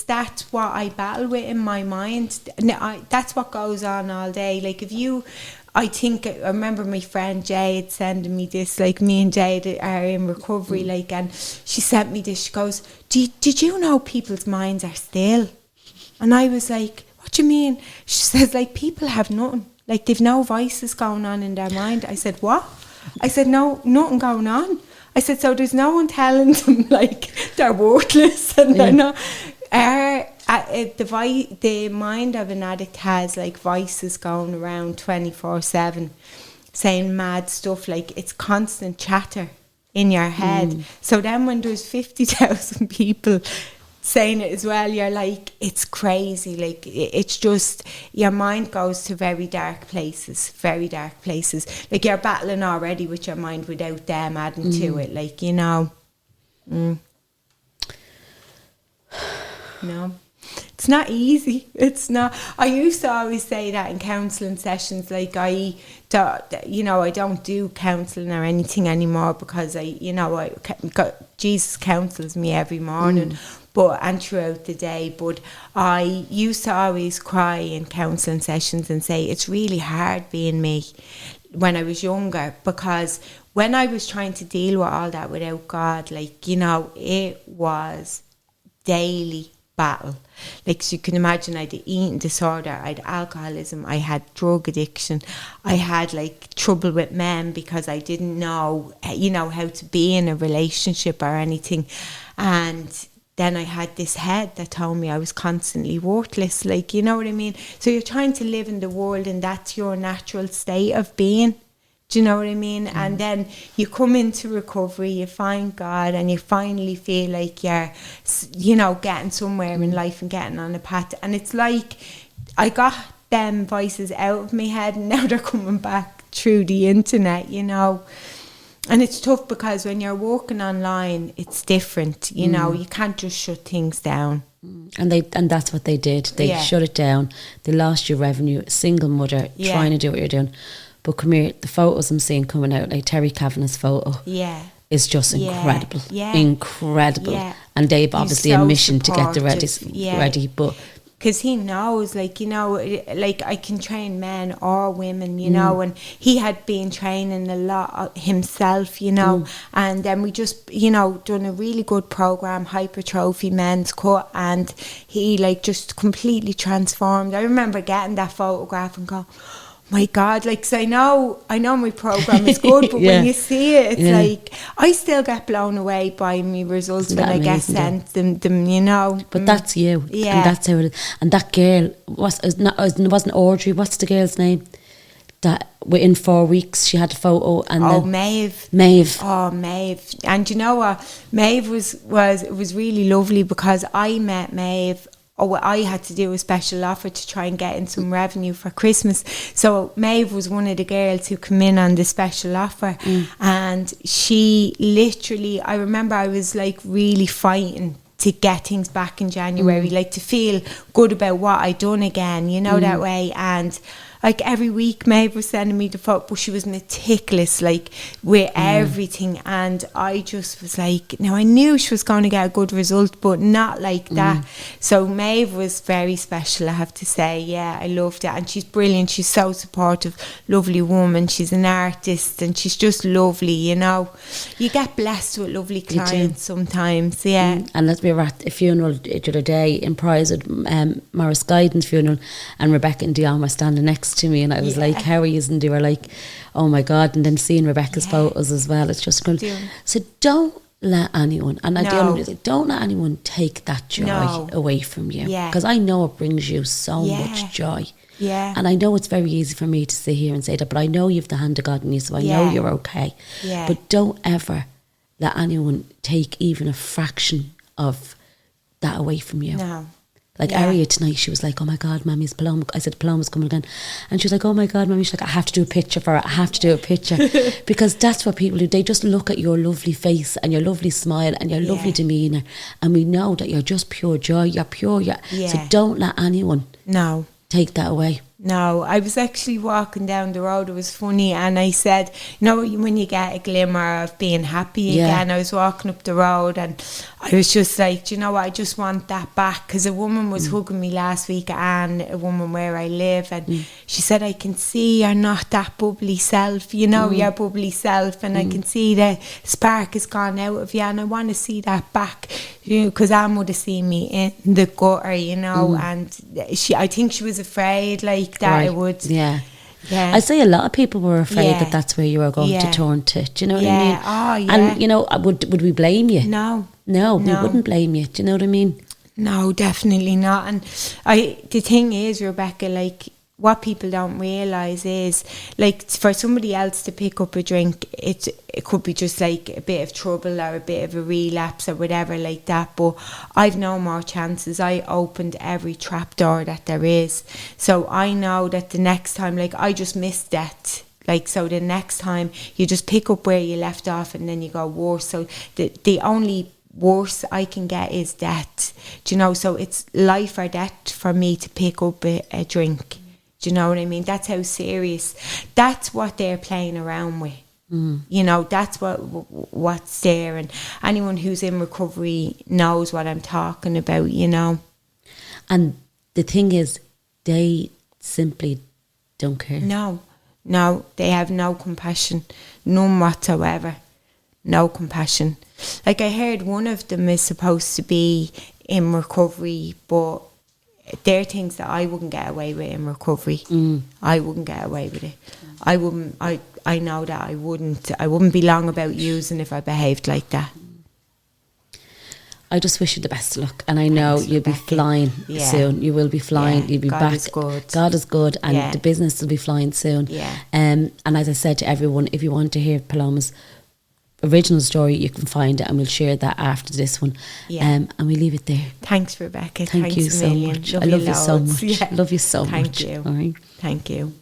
that's what I battle with in my mind. That's what goes on all day. Like, if you... I remember my friend Jade sending me this, like, me and Jade are in recovery, like, and she sent me this. She goes, did you know people's minds are still? And I was like, what do you mean? She says, like, people have nothing. Like, they've no voices going on in their mind. I said, what? I said, no, nothing going on. I said, so there's no one telling them, like, they're worthless and they're not... the mind of an addict has, like, voices going around 24/7 saying mad stuff. Like, it's constant chatter in your head. So then when there's 50,000 people saying it as well, you're like, it's crazy. Like, it's just, your mind goes to very dark places. Like, you're battling already with your mind without them adding to it, like, you know. No, it's not easy. It's not. I used to always say that in counselling sessions, like, I don't do counselling or anything anymore, because Jesus counsels me every morning, and throughout the day. But I used to always cry in counselling sessions and say, it's really hard being me, when I was younger, because when I was trying to deal with all that without God, like, you know, it was daily battle. Like, so you can imagine, I had an eating disorder, I had alcoholism, I had drug addiction, I had like trouble with men because I didn't know, you know, how to be in a relationship or anything. And then I had this head that told me I was constantly worthless, like, you know what I mean? So you're trying to live in the world and that's your natural state of being. Do you know what I mean? And then you come into recovery, you find God, and you finally feel like you're, you know, getting somewhere in life and getting on a path. And it's like I got them voices out of my head and now they're coming back through the internet, you know. And it's tough because when you're working online, it's different, you know. You can't just shut things down. And that's what they did. They shut it down. They lost your revenue. A single mother trying to do what you're doing. But come here, the photos I'm seeing coming out, like Terry Kavanagh's photo, is just incredible. Incredible. And Dave, obviously, a mission to get the ready. But because he knows, like, you know, like I can train men or women, you know, and he had been training a lot himself, you know, and then we just, you know, done a really good program, hypertrophy men's cut, and he like just completely transformed. I remember getting that photograph and going, my God, like, so I know my program is good, but when you see it, it's like I still get blown away by my results when I get sent them, you know. But that's you, and that's how it is. And that girl it wasn't Audrey. What's the girl's name? That within 4 weeks she had a photo, and Maeve. Oh, Maeve. And you know what? Maeve was really lovely because I met Maeve. I had to do a special offer to try and get in some revenue for Christmas. So Maeve was one of the girls who come in on the special offer. And she literally, I remember I was like really fighting to get things back in January, like to feel good about what I'd done again, you know, that way. And like every week Maeve was sending me the photo, but she was meticulous, like with everything. And I just was like, now I knew she was going to get a good result, but not like that. So Maeve was very special, I have to say. Yeah, I loved it. And she's brilliant. She's so supportive, lovely woman. She's an artist and she's just lovely, you know. You get blessed with lovely clients sometimes, And we were at a funeral the other day in Prize at Morris Guyden's funeral, and Rebecca and Dion were standing next to me, and I was like, how are you? And they were like, oh my God. And then seeing Rebecca's photos as well, it's just good. So don't let anyone, and don't let anyone take that joy away from you, because I know it brings you so much joy. And I know it's very easy for me to sit here and say that, but I know you've the hand of God in you, so I know you're okay. But don't ever let anyone take even a fraction of that away from you. Like Aria tonight, she was like, oh my God, Mammy's Paloma. I said, Paloma's coming again. And she was like, oh my God, Mammy. She's like, I have to do a picture for her. I have to do a picture. Because that's what people do. They just look at your lovely face and your lovely smile and your lovely demeanour. And we know that you're just pure joy. You're pure. So don't let anyone take that away. No, I was actually walking down the road. It was funny, and I said, you know, when you get a glimmer of being happy again, I was walking up the road and I was just like, you know what, I just want that back. Because a woman was hugging me last week, and a woman where I live, and she said, I can see you're not that bubbly self, you know, your bubbly self, and I can see the spark has gone out of you, and I want to see that back, you know, because Anne would have seen me in the gutter, you know, and I think she was afraid, like, that it would. I say a lot of people were afraid that that's where you were going to turn to. Do you know what I mean? And you know, would we blame you? No, we wouldn't blame you. Do you know what I mean? No, definitely not. And the thing is, Rebecca, like, what people don't realise is, like, for somebody else to pick up a drink, it could be just like a bit of trouble or a bit of a relapse or whatever like that, but I've no more chances. I opened every trapdoor that there is, so I know that the next time, like, I just missed that. Like, so the next time you just pick up where you left off, and then you go worse. So the only worse I can get is death. Do you know? So it's life or death for me to pick up a drink. Do you know what I mean? That's how serious. That's what they're playing around with. You know, that's what's there. And anyone who's in recovery knows what I'm talking about, you know. And the thing is, they simply don't care. No, they have no compassion, none whatsoever. No compassion. Like, I heard one of them is supposed to be in recovery, but there are things that I wouldn't get away with in recovery. I wouldn't get away with it. I wouldn't. I know that I wouldn't be long about using if I behaved like that. I just wish you the best of luck, and I know you'll be flying soon. You will be flying. You'll be God back. is good. God is good, and the business will be flying soon. And as I said to everyone, if you want to hear Paloma's original story, you can find it, and we'll share that after this one. And we leave it there. Thanks, Rebecca. Thanks you so much. I love you so much. Love you so much. Thank you. All right. Thank you.